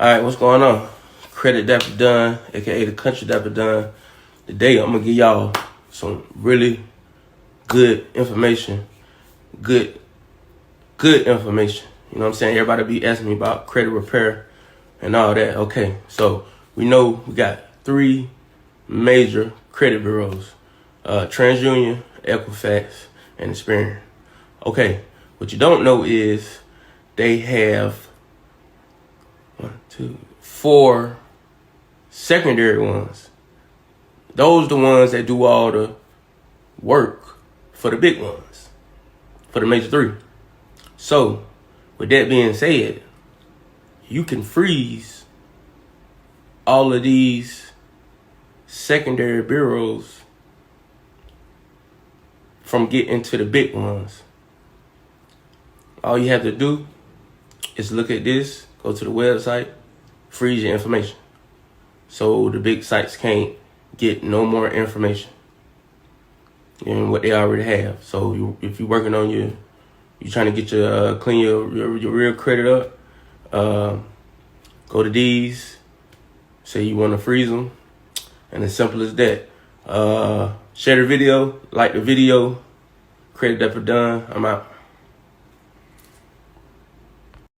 Alright, what's going on? Credit Dapper Done, aka the Country Dapper Done. Today I'm gonna give y'all some really good information. Good information. You know what I'm saying? Everybody be asking me about credit repair and all that. Okay, so we know we got three major credit bureaus. Transunion, Equifax, and Experian. Okay, what you don't know is they have 4 secondary ones. Those the ones that do all the work for the big ones, for the major 3. So, with that being said, you can freeze all of these secondary bureaus from getting to the big ones. All you have to do is look at this, go to the website, freeze your information. So the big sites can't get no more information than what they already have. So if you're working on you're trying to get your clean your real credit up, go to these, say you want to freeze them, and as simple as that. Share the video, like the video. Credit Dapper Done. I'm out.